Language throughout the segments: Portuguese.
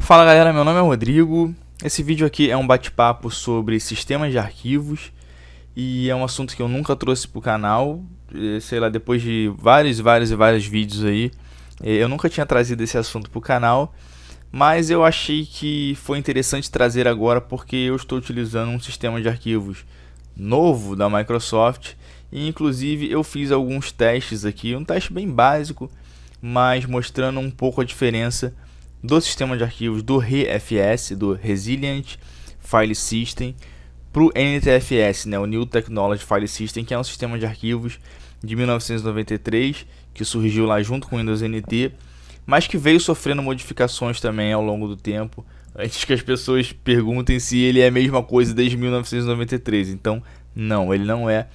Fala galera, meu nome é Rodrigo. Esse vídeo aqui é um bate-papo sobre sistemas de arquivos e é um assunto que eu nunca trouxe pro canal. Sei lá, depois de vários vídeos aí, eu nunca tinha trazido esse assunto pro canal, mas eu achei que foi interessante trazer agora porque eu estou utilizando um sistema de arquivos novo da Microsoft e inclusive eu fiz alguns testes aqui, um teste bem básico, mas mostrando um pouco a diferença do sistema de arquivos do RFS, do Resilient File System, para o NTFS, né, o New Technology File System, que é um sistema de arquivos de 1993, que surgiu lá junto com o Windows NT, mas que veio sofrendo modificações também ao longo do tempo, antes que as pessoas perguntem se ele é a mesma coisa desde 1993. Então, não, ele não é.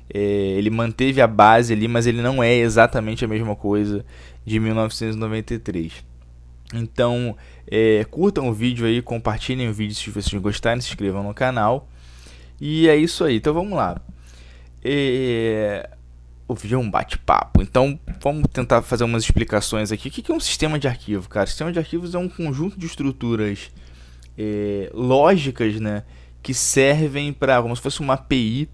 Ele manteve a base ali, mas ele não é exatamente a mesma coisa de 1993. Então, curtam o vídeo aí, compartilhem o vídeo se vocês gostarem, se inscrevam no canal. E é isso aí, então vamos lá. O vídeo é um bate-papo, então vamos tentar fazer umas explicações aqui. O que é um sistema de arquivo, cara? Sistema de arquivos é um conjunto de estruturas lógicas, né, que servem para, como se fosse uma API,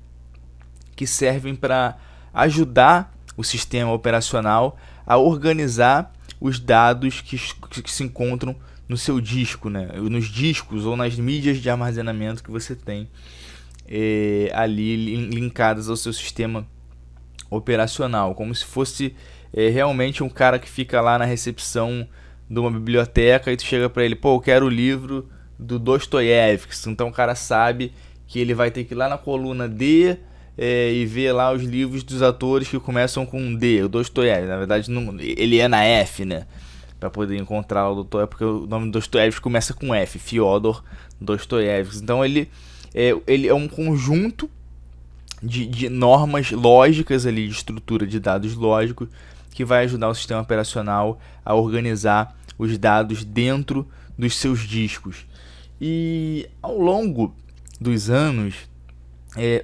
que servem para ajudar o sistema operacional a organizar os dados que se encontram no seu disco, né? Nos discos ou nas mídias de armazenamento que você tem ali linkadas ao seu sistema operacional, como se fosse realmente um cara que fica lá na recepção de uma biblioteca e tu chega para ele, pô, eu quero o livro do Dostoiévski. Então o cara sabe que ele vai ter que ir lá na coluna D e ver lá os livros dos autores que começam com D, o Dostoiévski. Na verdade, não, ele é na F, né? Para poder encontrar o doutor, porque o nome do Dostoiévski começa com F, Fyodor Dostoiévski. Então ele é um conjunto de normas lógicas ali, de estrutura de dados lógicos, que vai ajudar o sistema operacional a organizar os dados dentro dos seus discos. E ao longo dos anos,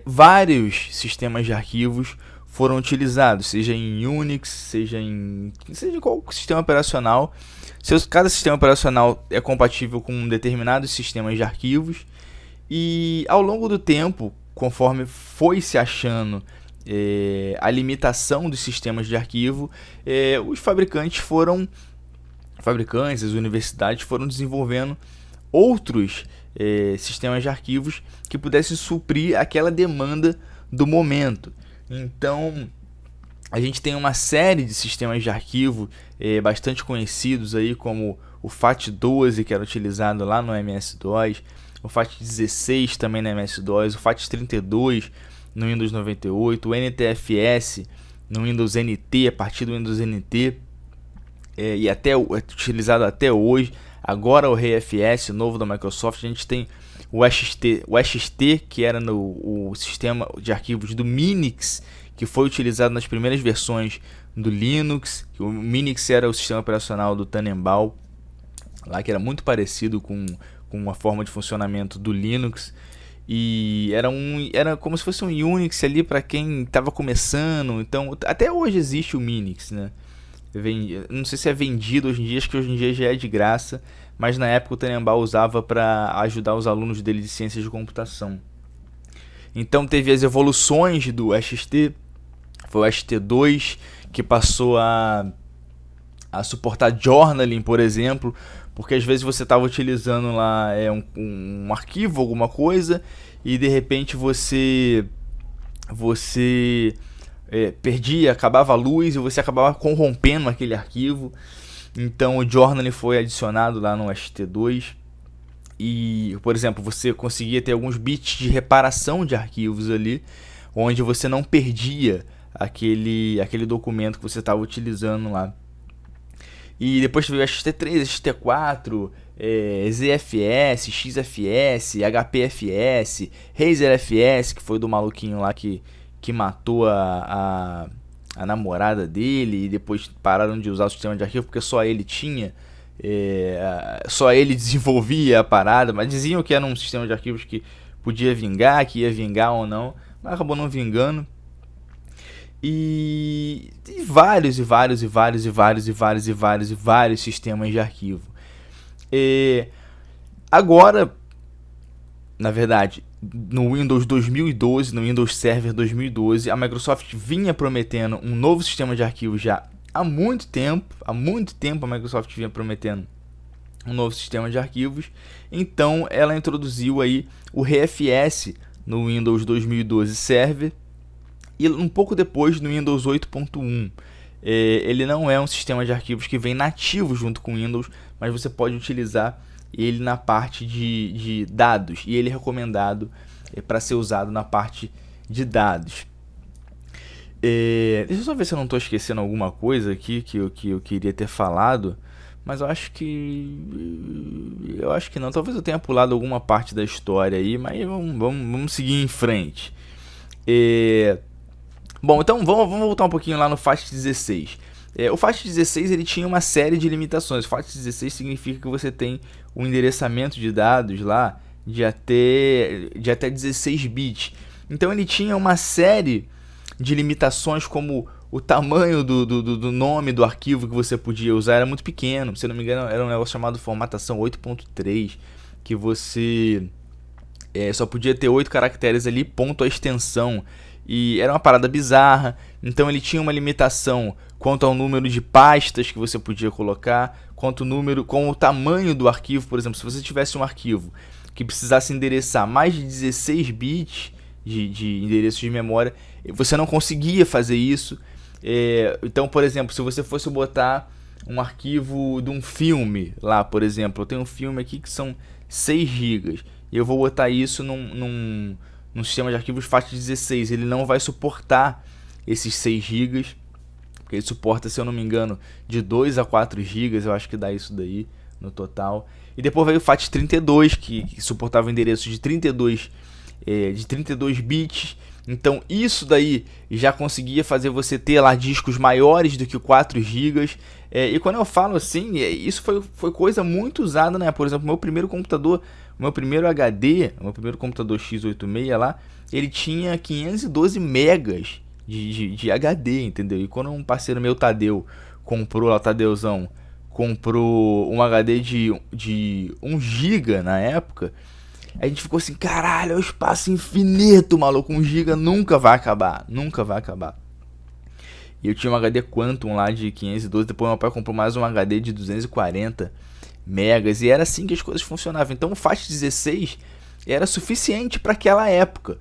vários sistemas de arquivos foram utilizados, seja em Unix, seja em qual sistema operacional. Cada sistema operacional é compatível com determinados sistemas de arquivos, e ao longo do tempo, conforme foi se achando a limitação dos sistemas de arquivo, os fabricantes, as universidades foram desenvolvendo outros sistemas de arquivos que pudessem suprir aquela demanda do momento. Então, a gente tem uma série de sistemas de arquivo bastante conhecidos aí, como o FAT12, que era utilizado lá no MS-DOS, o FAT16 também no MS-DOS, o FAT32 no Windows 98, o NTFS no Windows NT, a partir do Windows NT, e é utilizado até hoje. Agora o RFS novo da Microsoft, a gente tem o XT, que era o sistema de arquivos do Minix, que foi utilizado nas primeiras versões do Linux. O Minix era o sistema operacional do Tannenbaum, lá, que era muito parecido com a forma de funcionamento do Linux. E era como se fosse um Unix ali para quem estava começando. Então, até hoje existe o Minix, né? Não sei se é vendido hoje em dia, acho que hoje em dia já é de graça, mas na época o Tannenbaum usava para ajudar os alunos dele de ciências de computação. Então teve as evoluções do XT, foi o XT2 que passou a suportar journaling, por exemplo, porque às vezes você estava utilizando lá um arquivo, alguma coisa, e de repente você perdia, acabava a luz e você acabava corrompendo aquele arquivo. Então o journaling foi adicionado lá no ST2 e, por exemplo, você conseguia ter alguns bits de reparação de arquivos ali, onde você não perdia aquele documento que você estava utilizando lá. E depois teve o ST3, ST4, ZFS, XFS, HPFS, RazorFS, que foi do maluquinho lá que matou a namorada dele, e depois pararam de usar o sistema de arquivo porque só ele tinha, só ele desenvolvia a parada, mas diziam que era um sistema de arquivos que podia vingar, que ia vingar ou não, mas acabou não vingando. E vários sistemas de arquivo. E agora, na verdade, no Windows 2012, no Windows Server 2012, a Microsoft vinha prometendo um novo sistema de arquivos já há muito tempo a Microsoft vinha prometendo um novo sistema de arquivos. Então ela introduziu aí o RFS no Windows 2012 Server e um pouco depois no Windows 8.1. Ele não é um sistema de arquivos que vem nativo junto com o Windows, mas você pode utilizar ele na parte de dados, e ele é recomendado para ser usado na parte de dados. Deixa eu só ver se eu não estou esquecendo alguma coisa aqui que eu queria ter falado, mas eu acho que não. Talvez eu tenha pulado alguma parte da história aí, mas vamos seguir em frente. Bom, então vamos voltar um pouquinho lá no FAT16. O FAT16 ele tinha uma série de limitações. O FAT16 significa que você tem um endereçamento de dados lá de até 16 bits. Então ele tinha uma série de limitações, como o tamanho do nome do arquivo que você podia usar era muito pequeno. Se não me engano, era um negócio chamado formatação 8.3, que você só podia ter 8 caracteres ali, ponto a extensão. E era uma parada bizarra. Então ele tinha uma limitação quanto ao número de pastas que você podia colocar, quanto ao número, com o tamanho do arquivo. Por exemplo, se você tivesse um arquivo que precisasse endereçar mais de 16 bits de endereço de memória, você não conseguia fazer isso. Então, por exemplo, se você fosse botar um arquivo de um filme lá, por exemplo, eu tenho um filme aqui que são 6 GB, e eu vou botar isso num sistema de arquivos FAT16, ele não vai suportar esses 6 GB, porque ele suporta, se eu não me engano, de 2 a 4 GB, eu acho que dá isso daí no total. E depois veio o FAT32, que suportava endereços de 32 bits. Então isso daí já conseguia fazer você ter lá discos maiores do que 4 GB. E quando eu falo assim, isso foi coisa muito usada, né? Por exemplo, meu primeiro computador, meu primeiro HD, meu primeiro computador x86 lá, ele tinha 512 megas de HD, entendeu? E quando um parceiro meu, Tadeu, comprou lá, o Tadeuzão, comprou um HD de 1 GB na época, a gente ficou assim, caralho, é um espaço infinito, maluco, 1 GB nunca vai acabar, nunca vai acabar. E eu tinha um HD Quantum lá de 512, depois meu pai comprou mais um HD de 240 megas, e era assim que as coisas funcionavam. Então o FAT16 era suficiente para aquela época,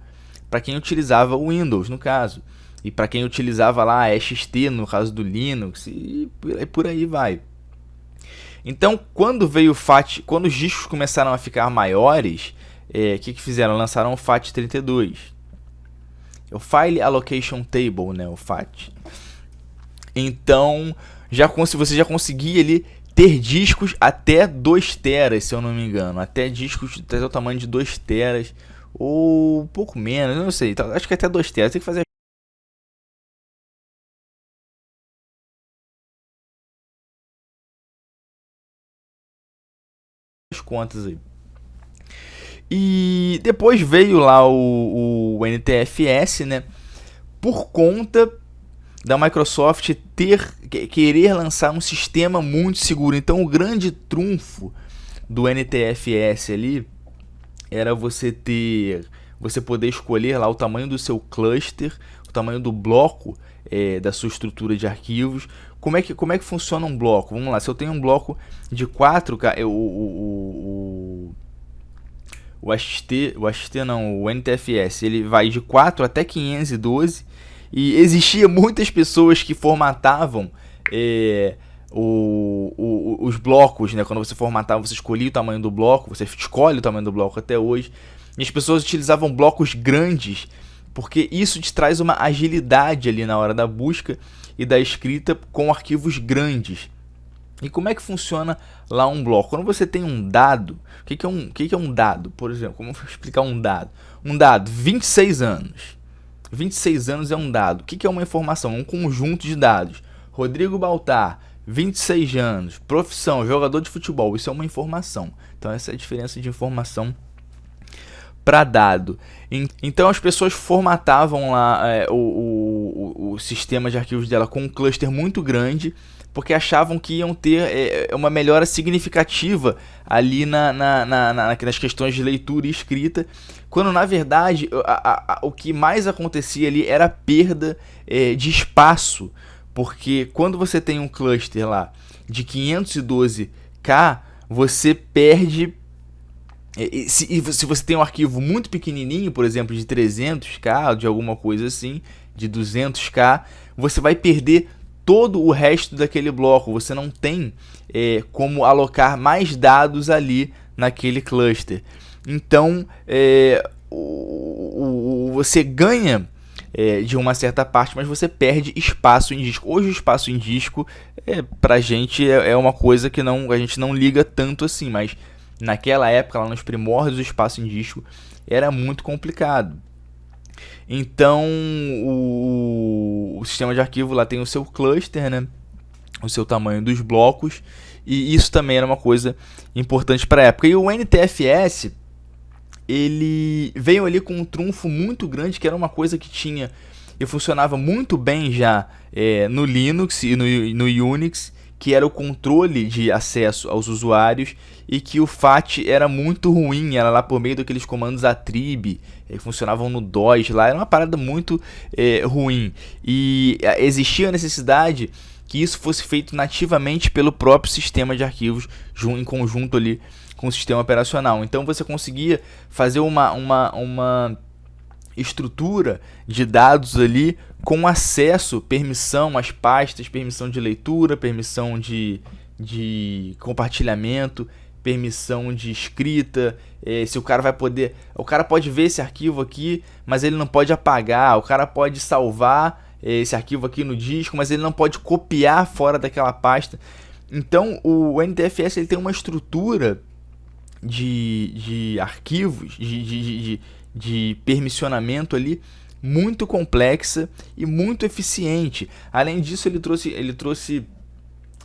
para quem utilizava o Windows, no caso, e para quem utilizava lá a XT, no caso do Linux, e por aí vai. Então, quando veio o FAT, quando os discos começaram a ficar maiores, que fizeram? Lançaram o FAT32, o File Allocation Table, né, o FAT. Então, você já conseguia ali ter discos até 2 teras, se eu não me engano, até discos até o tamanho de 2 teras, ou um pouco menos, não sei, acho que até 2 teras, tem que fazer as contas aí. E depois veio lá o NTFS, né? Por conta da Microsoft querer lançar um sistema muito seguro. Então o grande trunfo do NTFS ali era você poder escolher lá o tamanho do seu cluster, o tamanho do bloco da sua estrutura de arquivos. Como é que funciona um bloco? Vamos lá, se eu tenho um bloco de 4, o NTFS, ele vai de 4 até 512, e existia muitas pessoas que formatavam os blocos, né? Quando você formatava, você escolhia o tamanho do bloco, você escolhe o tamanho do bloco até hoje, e as pessoas utilizavam blocos grandes, porque isso te traz uma agilidade ali na hora da busca e da escrita com arquivos grandes. E como é que funciona lá um bloco? Quando você tem um dado, o que é um dado? Por exemplo, como eu vou explicar um dado? Um dado, 26 anos. 26 anos é um dado. O que é uma informação? Um conjunto de dados. Rodrigo Baltar, 26 anos, profissão, jogador de futebol. Isso é uma informação. Então essa é a diferença de informação para dado. Então as pessoas formatavam lá o sistema de arquivos dela com um cluster muito grande, porque achavam que iam ter uma melhora significativa ali nas questões de leitura e escrita, quando na verdade o que mais acontecia ali era a perda de espaço, porque quando você tem um cluster lá de 512K, você perde. Se você tem um arquivo muito pequenininho, por exemplo, de 300K, de alguma coisa assim, de 200K, você vai perder todo o resto daquele bloco. Você não tem como alocar mais dados ali naquele cluster. Então, você ganha de uma certa parte, mas você perde espaço em disco. Hoje o espaço em disco, pra gente, é uma coisa que a gente não liga tanto assim, mas naquela época, lá nos primórdios, o espaço em disco era muito complicado. Então, o sistema de arquivo lá tem o seu cluster, né? O seu tamanho dos blocos, e isso também era uma coisa importante para a época. E o NTFS, ele veio ali com um trunfo muito grande, que era uma coisa que tinha e funcionava muito bem já no Linux e no Unix, que era o controle de acesso aos usuários, e que o FAT era muito ruim, era lá por meio daqueles comandos atrib, que funcionavam no DOS lá, era uma parada muito ruim, e existia a necessidade que isso fosse feito nativamente pelo próprio sistema de arquivos, em conjunto ali com o sistema operacional. Então você conseguia fazer uma estrutura de dados ali com acesso, permissão às pastas, permissão de leitura, permissão de compartilhamento, permissão de escrita, se o cara vai poder, o cara pode ver esse arquivo aqui, mas ele não pode apagar, o cara pode salvar esse arquivo aqui no disco, mas ele não pode copiar fora daquela pasta. Então o NTFS ele tem uma estrutura de arquivos, de permissionamento ali muito complexa e muito eficiente. Além disso, ele trouxe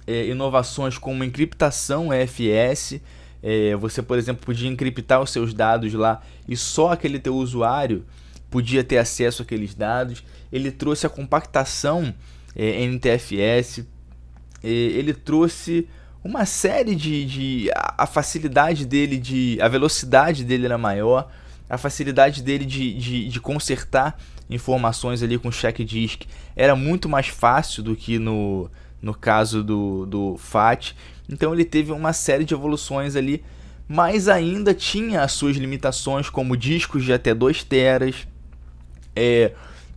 inovações como encriptação EFS. Você, por exemplo, podia encriptar os seus dados lá e só aquele teu usuário podia ter acesso àqueles dados. Ele trouxe a compactação NTFS. Ele trouxe uma série a facilidade dele, a velocidade dele era maior, a facilidade dele de consertar informações ali com check disk era muito mais fácil do que no caso do FAT. Então ele teve uma série de evoluções ali, mas ainda tinha as suas limitações, como discos de até 2 teras.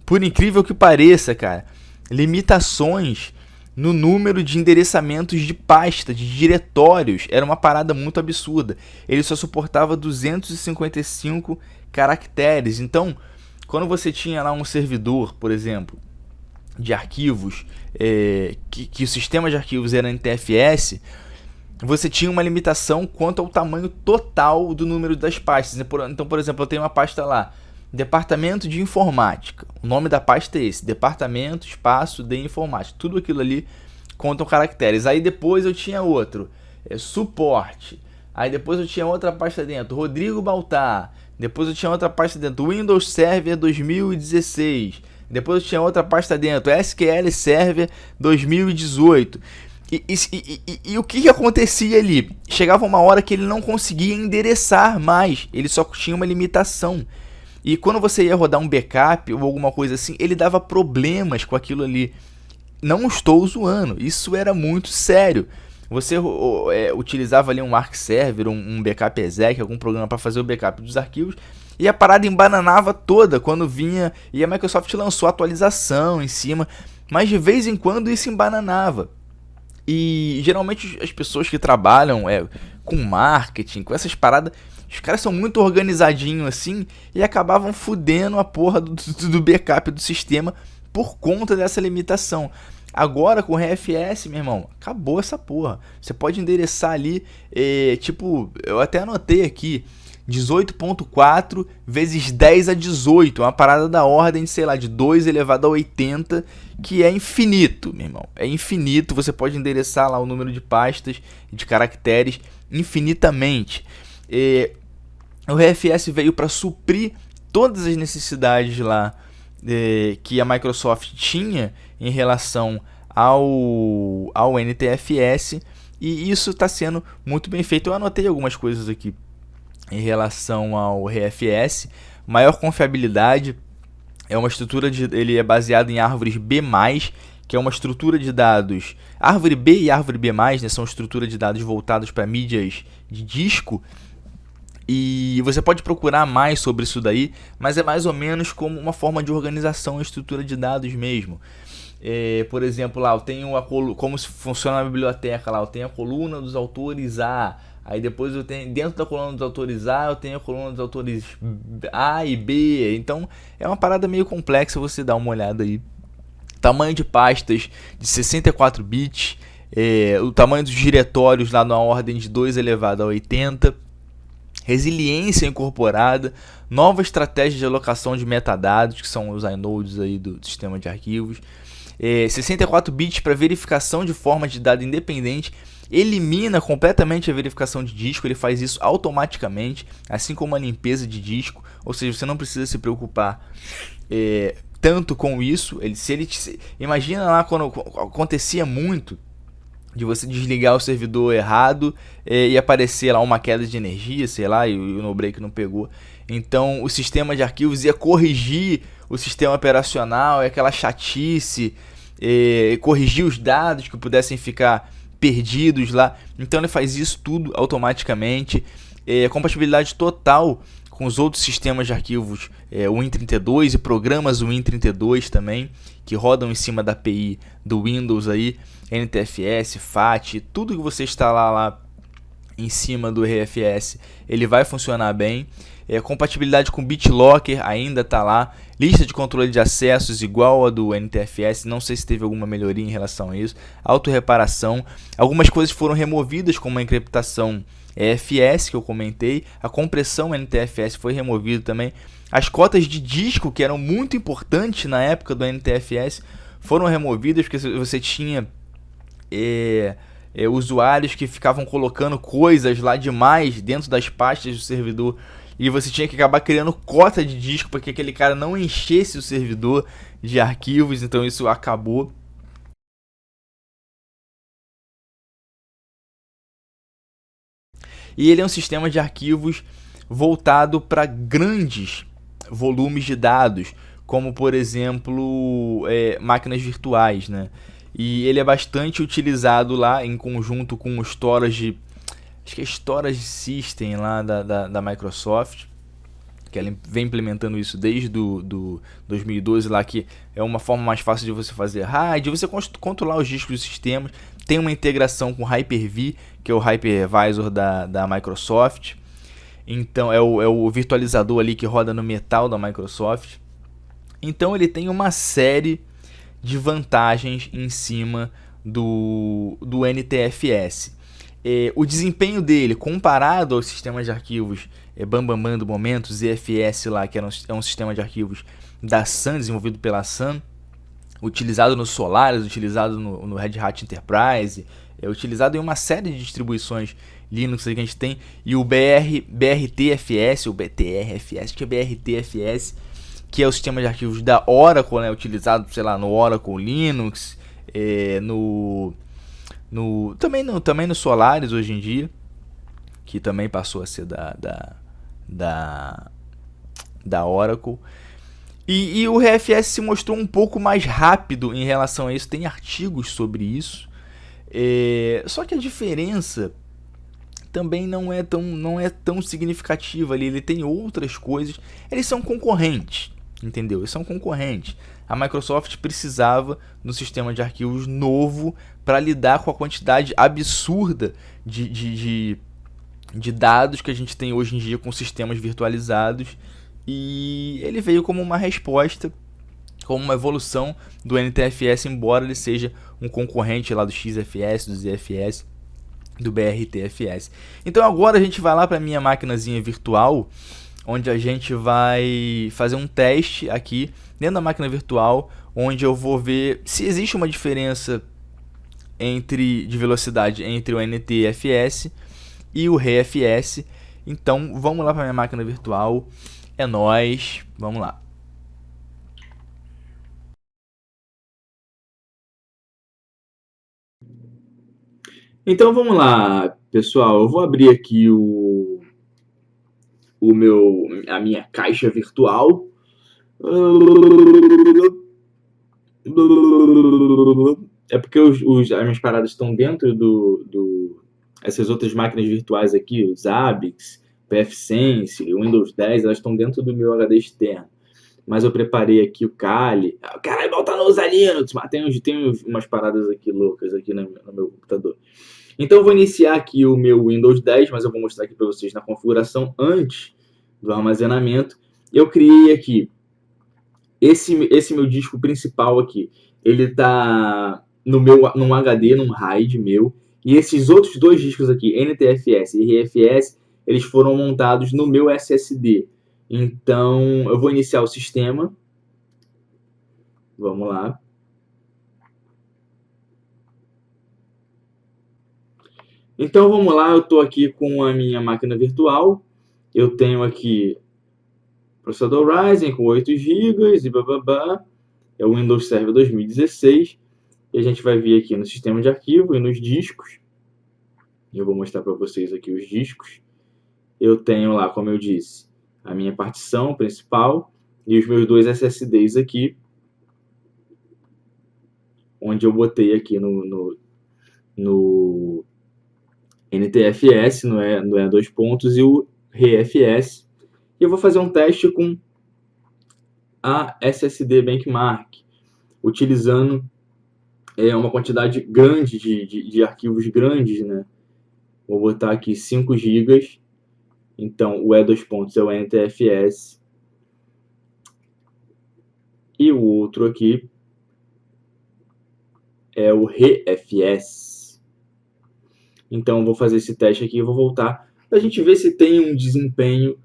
Por incrível que pareça, cara, limitações no número de endereçamentos de pasta, de diretórios, era uma parada muito absurda. Ele só suportava 255 caracteres. Então, quando você tinha lá um servidor, por exemplo, de arquivos, que o sistema de arquivos era NTFS, você tinha uma limitação quanto ao tamanho total do número das pastas. Então, por exemplo, eu tenho uma pasta lá, Departamento de Informática. O nome da pasta é esse, Departamento, espaço, de Informática. Tudo aquilo ali contam caracteres. Aí depois eu tinha outro, Suporte. Aí depois eu tinha outra pasta dentro, Rodrigo Baltar. Depois eu tinha outra pasta dentro, Windows Server 2016. Depois eu tinha outra pasta dentro, SQL Server 2018. E o que acontecia ali? Chegava uma hora que ele não conseguia endereçar mais. Ele só tinha uma limitação. E quando você ia rodar um backup ou alguma coisa assim, ele dava problemas com aquilo ali. Não estou zoando, isso era muito sério. Você utilizava ali um Arc Server, um backup exec, algum programa para fazer o backup dos arquivos, e a parada embananava toda quando vinha, e a Microsoft lançou atualização em cima, mas de vez em quando isso embananava. E geralmente as pessoas que trabalham com marketing, com essas paradas, os caras são muito organizadinhos assim e acabavam fudendo a porra do backup do sistema por conta dessa limitação. Agora com o RFS, meu irmão, acabou essa porra. Você pode endereçar ali, eu até anotei aqui, 18.4 vezes 10 a 18, uma parada da ordem de, sei lá, de 2 elevado a 80, que é infinito, meu irmão. É infinito, você pode endereçar lá o número de pastas, de caracteres, infinitamente. O RFS veio para suprir todas as necessidades lá que a Microsoft tinha em relação ao NTFS, e isso está sendo muito bem feito. Eu anotei algumas coisas aqui em relação ao RFS. Maior confiabilidade, é uma estrutura ele é baseado em árvores B+, que é uma estrutura de dados. Árvore B e árvore B+, né, são estruturas de dados voltadas para mídias de disco. E você pode procurar mais sobre isso daí, mas é mais ou menos como uma forma de organização e estrutura de dados mesmo. Por exemplo, lá eu tenho como se funciona na biblioteca, lá eu tenho a coluna dos autores A, aí depois eu tenho dentro da coluna dos autores A, eu tenho a coluna dos autores A e B. Então é uma parada meio complexa, você dá uma olhada aí. Tamanho de pastas de 64 bits, o tamanho dos diretórios lá na ordem de 2 elevado a 80. Resiliência incorporada, nova estratégia de alocação de metadados, que são os inodes aí do sistema de arquivos, 64 bits para verificação de forma de dado independente, elimina completamente a verificação de disco, ele faz isso automaticamente, assim como a limpeza de disco, ou seja, você não precisa se preocupar tanto com isso. Imagina lá quando acontecia muito de você desligar o servidor errado e aparecer lá uma queda de energia, sei lá, e o no-break não pegou. Então o sistema de arquivos ia corrigir o sistema operacional, aquela chatice, corrigir os dados que pudessem ficar perdidos lá. Então ele faz isso tudo automaticamente. Compatibilidade total com os outros sistemas de arquivos Win32 e programas Win32 também, que rodam em cima da API do Windows aí, NTFS, FAT, tudo que você instalar lá em cima do RFS, ele vai funcionar bem. Compatibilidade com BitLocker ainda está lá. Lista de controle de acessos igual a do NTFS, não sei se teve alguma melhoria em relação a isso. Autorreparação, algumas coisas foram removidas, como a encriptação EFS que eu comentei, a compressão NTFS foi removida também. As cotas de disco, que eram muito importantes na época do NTFS, foram removidas, porque você tinha usuários que ficavam colocando coisas lá demais dentro das pastas do servidor, e você tinha que acabar criando cota de disco para que aquele cara não enchesse o servidor de arquivos, então isso acabou. E ele é um sistema de arquivos voltado para grandes volumes de dados, como por exemplo máquinas virtuais, né? E ele é bastante utilizado lá em conjunto com o Storage, acho que é Storage System lá da Microsoft, que ela vem implementando isso desde do 2012 lá, que é uma forma mais fácil de você fazer RAID, de você controlar os discos dos sistemas. Tem uma integração com o Hyper-V, que é o hypervisor da Microsoft. Então é o virtualizador ali que roda no metal da Microsoft. Então ele tem uma série de vantagens em cima do NTFS. O desempenho dele, comparado aos sistemas de arquivos Bambambam do momento, ZFS lá, que é um sistema de arquivos da Sun, desenvolvido pela Sun, utilizado no Solaris, utilizado no Red Hat Enterprise, utilizado em uma série de distribuições Linux que a gente tem, e o BRTFS, ou BTRFS, que é BRTFS, que é o sistema de arquivos da Oracle, né, utilizado, sei lá, no Oracle Linux, também no Solaris hoje em dia, que também passou a ser da Oracle. E o RFS se mostrou um pouco mais rápido em relação a isso, tem artigos sobre isso. Só que a diferença também não é tão significativa ali, ele tem outras coisas, eles são concorrentes, entendeu? Eles são concorrentes. A Microsoft precisava de um sistema de arquivos novo para lidar com a quantidade absurda de dados que a gente tem hoje em dia com sistemas virtualizados, e ele veio como uma resposta, como uma evolução do NTFS, embora ele seja um concorrente lá do XFS, do ZFS, do BRTFS. Então agora a gente vai lá para a minha maquinazinha virtual, onde a gente vai fazer um teste aqui dentro da máquina virtual, onde eu vou ver se existe uma diferença de velocidade entre o NTFS e o RFS. Então vamos lá para minha máquina virtual, é nóis, vamos lá. Então vamos lá, pessoal. Eu vou abrir aqui a minha caixa virtual. É porque as minhas paradas estão dentro essas outras máquinas virtuais aqui, os Zabbix, pfSense, Windows 10, elas estão dentro do meu HD externo. Mas eu preparei aqui o Kali. Caralho, volta no Usa Linux! Mas tem umas paradas aqui loucas aqui no meu computador. Então eu vou iniciar aqui o meu Windows 10, mas eu vou mostrar aqui para vocês na configuração antes do armazenamento. Eu criei aqui esse meu disco principal aqui. Ele está num HD, num RAID meu. E esses outros dois discos aqui, NTFS e RFS, eles foram montados no meu SSD. Então eu vou iniciar o sistema. Vamos lá. Então vamos lá, eu estou aqui com a minha máquina virtual. Eu tenho aqui processador Ryzen com 8 GB e bababá. É o Windows Server 2016. E a gente vai vir aqui no sistema de arquivo e nos discos. Eu vou mostrar para vocês aqui os discos. Eu tenho lá, como eu disse, a minha partição principal e os meus dois SSDs aqui, onde eu botei aqui no NTFS, no E2 pontos, e o RFS. E eu vou fazer um teste com a SSD Benchmark, utilizando uma quantidade grande de arquivos grandes, né? Vou botar aqui 5 GB. Então, o E2 pontos é o NTFS. E o outro aqui é o RFS. Então, vou fazer esse teste aqui e vou voltar para a gente ver se tem um desempenho,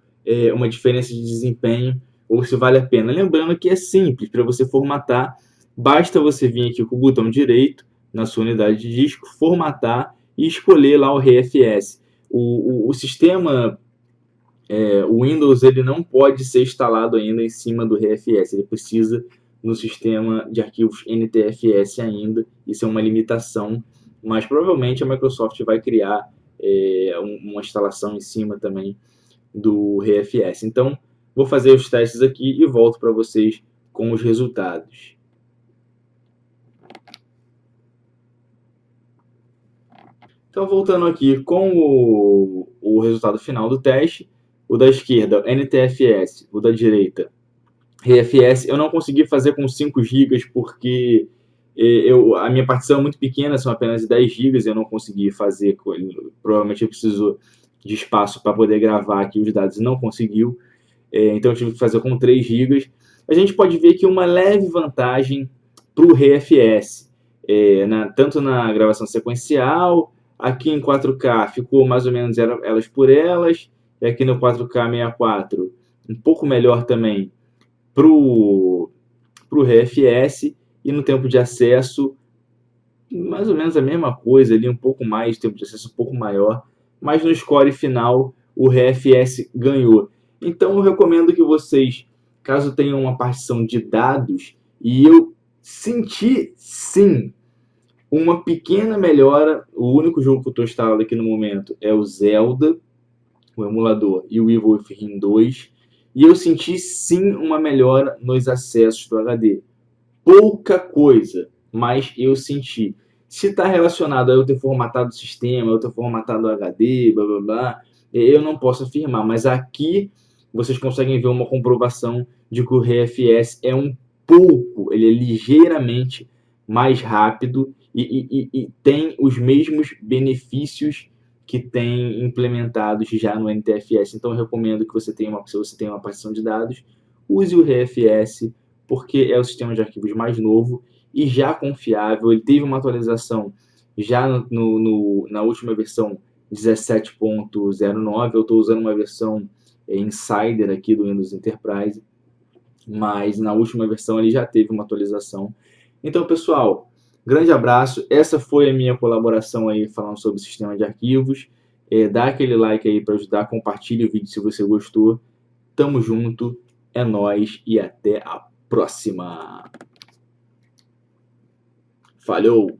uma diferença de desempenho ou se vale a pena. Lembrando que é simples, para você formatar, basta você vir aqui com o botão direito na sua unidade de disco, formatar e escolher lá o RFS. O sistema, o Windows, ele não pode ser instalado ainda em cima do RFS, ele precisa no sistema de arquivos NTFS ainda, isso é uma limitação, mas provavelmente a Microsoft vai criar uma instalação em cima também do RFS. Então, vou fazer os testes aqui e volto para vocês com os resultados. Então, voltando aqui com o resultado final do teste, o da esquerda, NTFS, o da direita, RFS, eu não consegui fazer com 5 GB porque a minha partição é muito pequena, são apenas 10 GB, eu não consegui fazer, provavelmente eu preciso de espaço para poder gravar aqui os dados e não conseguiu, então eu tive que fazer com 3 GB. A gente pode ver que uma leve vantagem para o RFS, tanto na gravação sequencial, aqui em 4K ficou mais ou menos elas por elas, e aqui no 4K 64 um pouco melhor também para o RFS, e no tempo de acesso mais ou menos a mesma coisa ali, um pouco mais, tempo de acesso um pouco maior, mas no score final o RFS ganhou. Então eu recomendo que vocês, caso tenham uma partição de dados, e eu senti sim uma pequena melhora, o único jogo que eu estou instalado aqui no momento é o Zelda, o emulador, e o Evil Within 2, e eu senti sim uma melhora nos acessos do HD. Pouca coisa, mas eu senti. Se está relacionado a eu ter formatado o sistema, eu ter formatado o HD, blá blá blá, eu não posso afirmar, mas aqui vocês conseguem ver uma comprovação de que o RFS é um pouco, ele é ligeiramente mais rápido e tem os mesmos benefícios que tem implementados já no NTFS. Então eu recomendo que se você tem uma partição de dados, use o RFS, porque é o sistema de arquivos mais novo e já confiável. Ele teve uma atualização já na última versão 17.09. Eu estou usando uma versão Insider aqui do Windows Enterprise, mas na última versão ele já teve uma atualização. Então, pessoal, grande abraço. Essa foi a minha colaboração aí falando sobre o sistema de arquivos. Dá aquele like aí para ajudar, compartilhe o vídeo se você gostou. Tamo junto, é nóis e até a próxima. Falhou!